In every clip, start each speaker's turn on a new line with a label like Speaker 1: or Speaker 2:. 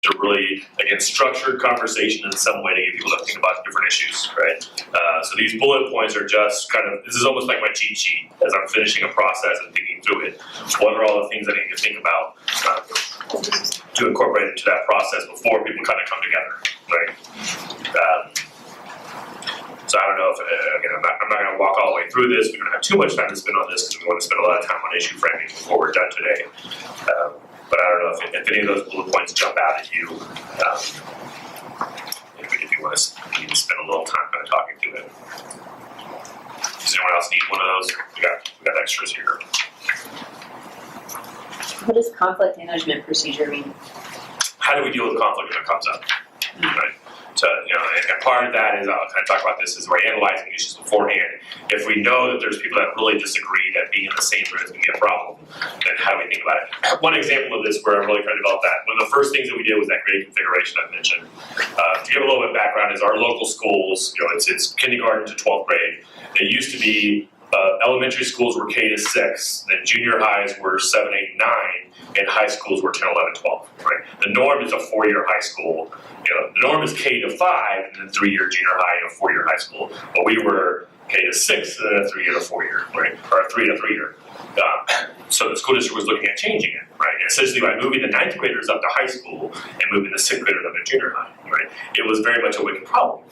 Speaker 1: to really, again, structured conversation in some way to get people to think about different issues, right? So these bullet points are just kind of, this is almost like my cheat sheet as I'm finishing a process and thinking through it. What are all the things I need to think about to incorporate into that process before people kind of come together, right? So I don't know if, again, I'm not going to walk all the way through this. We don't have too much time to spend on this because we want to spend a lot of time on issue framing before we're done today. But I don't know if any of those bullet points jump out at you. If you want to spend a little time kind of talking through it. Does anyone else need one of those? We got extras here.
Speaker 2: What does conflict management procedure mean?
Speaker 1: How do we deal with conflict when it comes up? Right? So, and part of that is, I'll kind of talk about this, is we're analyzing issues beforehand. If we know that there's people that really disagree that being in the same room is going to be a problem, then how do we think about it? One example of this where I'm really trying to develop that, one of the first things that we did was that grade configuration I mentioned. To give a little bit of background, is our local schools, it's kindergarten to 12th grade. It used to be elementary schools were K to 6, then junior highs were 7, 8, 9, and high schools were 10, 11, 12. Right? The norm is a 4-year high school. The norm is K to 5, and then 3-year junior high and a 4-year high school. But we were K to 6, and then a 3-year to 4-year, right? Or a 3 to 3-year. So the school district was looking at changing it, right? And essentially by moving the 9th graders up to high school and moving the 6th graders up to junior high, right? It was very much a wicked problem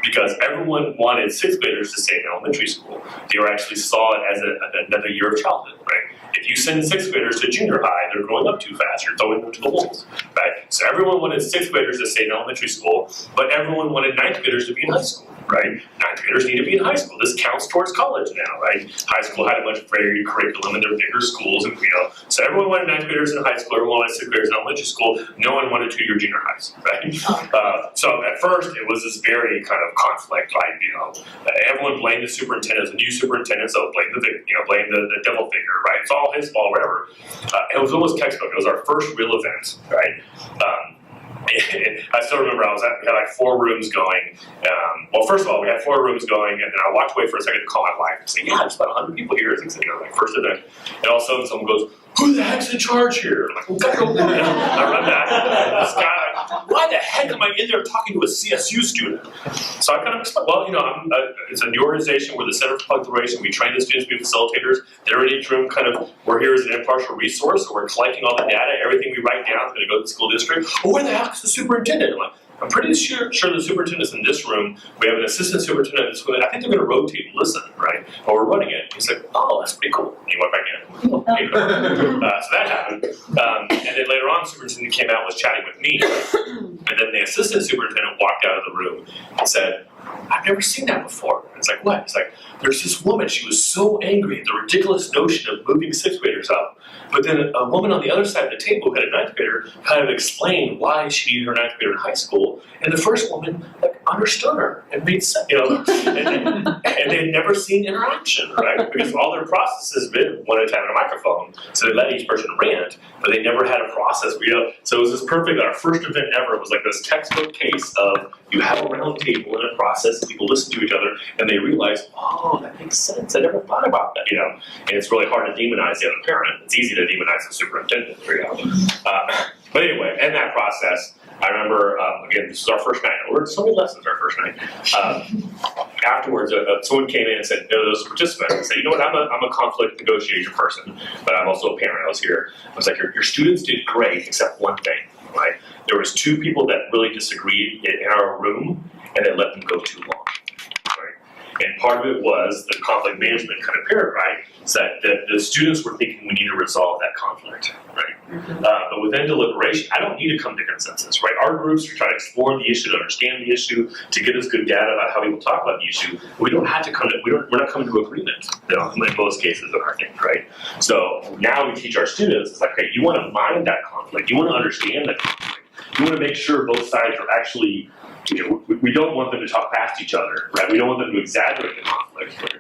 Speaker 1: because everyone wanted 6th graders to stay in elementary school. They were actually saw it as another year of childhood, right? If you send 6th graders to junior high, they're growing up too fast. You're throwing them to the wolves, right? So everyone wanted 6th graders to stay in elementary school, but everyone wanted 9th graders to be in high school, right? 9th graders need to be in high school. This counts towards college now, right? High school had a much varied curriculum and they're bigger schools, and so everyone wanted 9th graders in high school, everyone wanted 6th graders in elementary school. No one wanted 2-year junior highs, right? So at first it was this very kind of conflict, right? Everyone blamed the superintendent, the new superintendent, so blame the devil figure, right? It's all his fault, whatever. It was almost textbook. It was our first real event, right? I still remember we had like 4 rooms going. Well, first of all, we had 4 rooms going, and then I walked away for a second to call my wife and say, yeah, there's about 100 people here. It's like first event. And all of a sudden someone goes, who the heck's in charge here? I'm like, well, I run back. This guy, why the heck am I in there talking to a CSU student? So I kind of explained, well, it's a new organization. We're the Center for Public Relations. We train the students to be facilitators. They're in each room we're here as an impartial resource, so we're collecting all the data. Everything we write down is going to go to the school district. Well, where the heck is the superintendent? I'm pretty sure the superintendent's in this room. We have an assistant superintendent in this room. I think they're going to rotate and listen, right? While we're running it. He's like, oh, that's pretty cool. And he went back in. So that happened. And then later on, the superintendent came out and was chatting with me. And then the assistant superintendent walked out of the room and said, I've never seen that before. And it's like, what? It's like, there's this woman. She was so angry at the ridiculous notion of moving 6th graders up. But then a woman on the other side of the table who had a 9th grader kind of explained why she needed her 9th grader in high school. And the first woman understood her and made sense, and they'd never seen interaction, right? Because all their process has been one at a time on a microphone. So they let each person rant, but they never had a process. So it was this perfect, our first event ever was like this textbook case of you have a round table in a process, people listen to each other, and they realize, oh, that makes sense. I never thought about that, And it's really hard to demonize the other parent. It's easy to demonize the superintendent, But anyway, in that process, I remember, again, this was our first night. We learned so many lessons our first night. Afterwards, someone came in and said, there was a participant, and said, you know what, I'm a conflict negotiation person, but I'm also a parent. I was here. I was like, your students did great, except one thing, right? There was 2 people that really disagreed in our room, and they let them go too long. And part of it was the conflict management kind of paradigm, that the students were thinking we need to resolve that conflict, right? But within deliberation, I don't need to come to consensus, right? Our groups are trying to explore the issue, to understand the issue, to get us good data about how people talk about the issue. We don't have to we're not coming to agreement, in most cases of our things, right? So now we teach our students, it's like, okay, you want to mind that conflict, you want to understand that conflict, you want to make sure both sides are actually, we don't want them to talk past each other, right? We don't want them to exaggerate the conflict.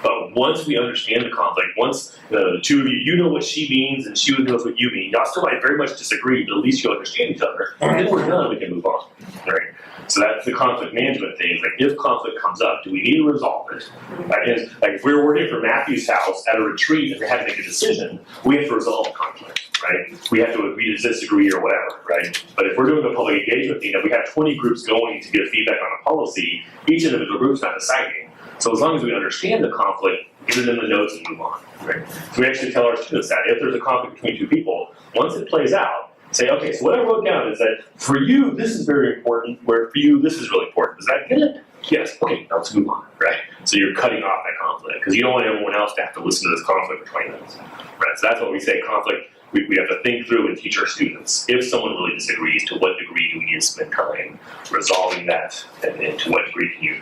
Speaker 1: But once we understand the conflict, once the 2 of you know what she means and she knows what you mean, y'all still might very much disagree, but at least you'll understand each other. And then we're done, we can move on, right? So that's the conflict management thing. Like, if conflict comes up, do we need to resolve it? Like if we were working for Matthew's house at a retreat and they had to make a decision, we have to resolve the conflict, right? We have to agree to disagree or whatever, right? But if we're doing a public engagement thing, and we have 20 groups going to get feedback on a policy, each individual group's not deciding. So as long as we understand the conflict, get it in the notes and move on, right? So we actually tell our students that if there's a conflict between two people, once it plays out, say, okay, so what I wrote down is that for you, this is very important, where for you, this is really important. Does that get it? Yes. Okay, now let's move on, right? So you're cutting off that conflict, because you don't want everyone else to have to listen to this conflict for 20 minutes, right? So that's what we say, conflict, we have to think through and teach our students. If someone really disagrees, to what degree do we need to spend time resolving that, and to what degree can you,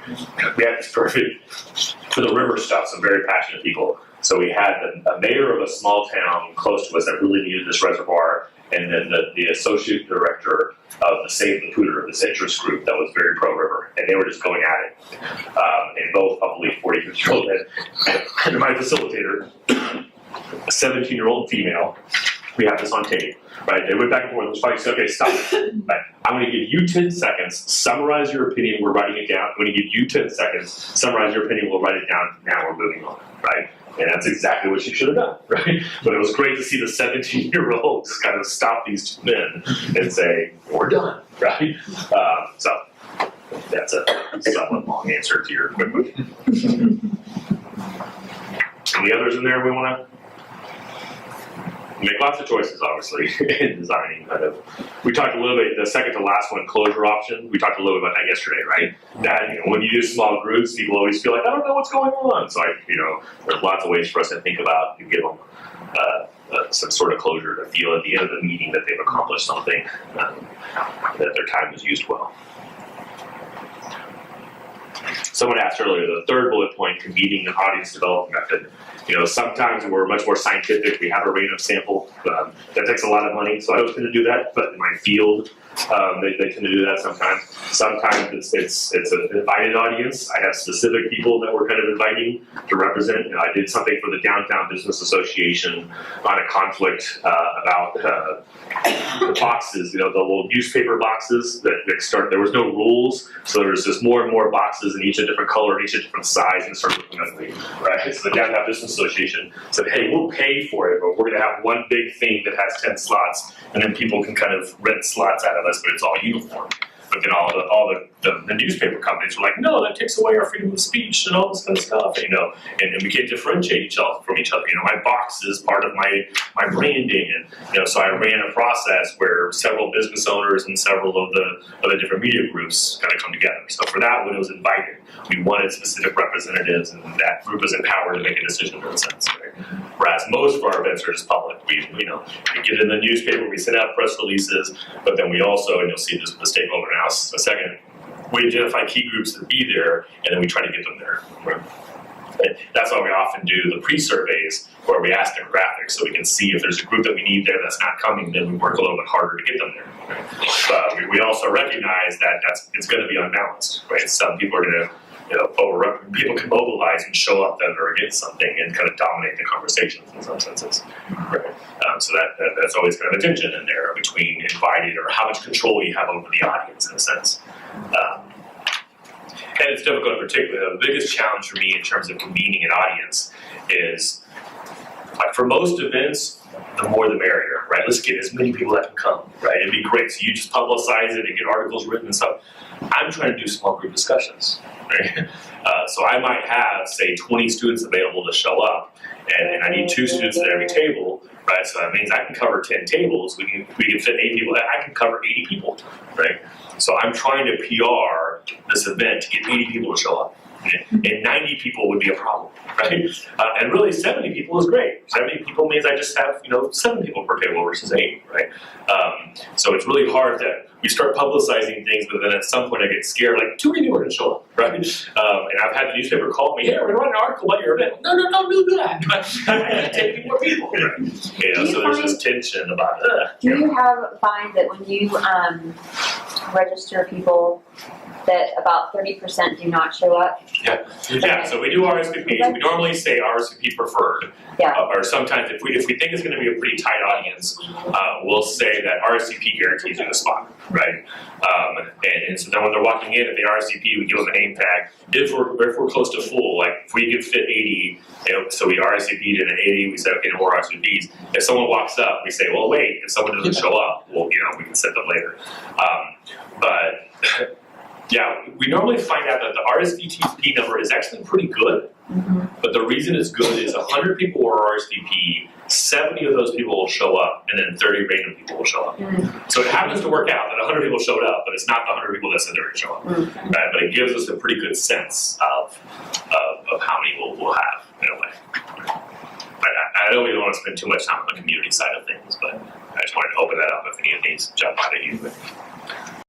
Speaker 1: we had this perfect, for the river stuff, some very passionate people. So we had a mayor of a small town close to us that really needed this reservoir, and then the associate director of the Save the Pooter, this interest group that was very pro-river, and they were just going at it. And both probably 40-50-year-old men, and my facilitator, a 17-year-old female, we have this on tape, right? They went back and forth, it was funny, said, okay, stop it. Right. I'm gonna give you 10 seconds, summarize your opinion, we're writing it down. I'm gonna give you 10 seconds, summarize your opinion, we'll write it down, now we're moving on, right? And that's exactly what she should have done, right? But it was great to see the 17-year-old just kind of stop these two men and say, we're done, right? So that's a somewhat long answer to your quick question. Any others in there we wanna? Make lots of choices, obviously, in designing kind of. We talked a little bit, the second to last one, closure option, we talked a little bit about that yesterday, right? That, when you do small groups, people always feel like, I don't know what's going on. So there's lots of ways for us to think about, to give them some sort of closure, to feel at the end of the meeting that they've accomplished something, that their time was used well. Someone asked earlier, the third bullet point, convening an audience development method. Sometimes we're much more scientific. We have a random sample. That takes a lot of money, so I don't tend to do that. But in my field, they tend to do that sometimes. Sometimes it's an invited audience. I have specific people that we're kind of inviting to represent. I did something for the Downtown Business Association on a conflict about the boxes, the little newspaper boxes that start. There was no rules, so there was just more and more boxes, and each a different color, and each a different size, and started looking ugly. Right? So the Downtown Business Association said, "Hey, we'll pay for it, but we're going to have one big thing that has 10 slots, and then people can kind of rent slots out of us, but it's all uniform." But then all the newspaper companies were like, "No, that takes away our freedom of speech and all this kind of stuff." And we can't differentiate each other from each other. My box is part of my branding, and so I ran a process where several business owners and several of the different media groups kind of come together. So for that one, it was invited. We wanted specific representatives, and that group was empowered to make a decision in a sense. Right? Whereas most of our events are just public. We get in the newspaper, we send out press releases, but then we also, and you'll see this with the stakeholder analysis in a second, we identify key groups that be there, and then we try to get them there. Right? That's why we often do the pre-surveys, where we ask demographics so we can see if there's a group that we need there that's not coming, then we work a little bit harder to get them there. Right? But we also recognize that it's going to be unbalanced. Right? Some people are going to people can mobilize and show up that are against something and kind of dominate the conversations in some senses. Right? So that's always kind of a tension in there between invited or how much control you have over the audience in a sense. And it's difficult in particular. The biggest challenge for me in terms of convening an audience is, like for most events, the more the merrier, right? Let's get as many people that can come, right? It'd be great. So you just publicize it and get articles written and stuff. I'm trying to do small group discussions, right? So I might have, say, 20 students available to show up, and I need 2 students at every table, right? So that means I can cover 10 tables. We can fit 8 people. I can cover 80 people, right? So I'm trying to PR this event to get 80 people to show up. And 90 people would be a problem, right? And really 70 people is great. 70 people means I just have, 7 people per table versus 8, right? So it's really hard that we start publicizing things, but then at some point I get scared, like, too many people are going to show up, right? And I've had the newspaper call me, "Hey, we're going to write an article about your event." No, don't do that. I take more people, right? So there's this tension about that.
Speaker 2: Do you find that when you register people that about 30% do not show up?
Speaker 1: Yeah, so we do RSVPs, we normally say RSVP preferred.
Speaker 2: Yeah.
Speaker 1: Or sometimes if we think it's gonna be a pretty tight audience, we'll say that RSVP guarantees you a spot, right? And so then when they're walking in, if they RSVP, we give them a name tag. If we're close to full, like if we could fit 80, so we RSVP'd in an 80, we said, okay, no more RSVPs. If someone walks up, we say, well, wait, if someone doesn't show up, well, we can set them later. But yeah, we normally find out that the RSVP number is actually pretty good, but the reason it's good is 100 people will RSVP, 70 of those people will show up, and then 30 random people will show up. So it happens to work out that 100 people showed up, but it's not the 100 people that said they're going to show up. Right? But it gives us a pretty good sense of how many we'll have, in a way. I know we don't want to spend too much time on the community side of things, but I just wanted to open that up if any of these jump out at you.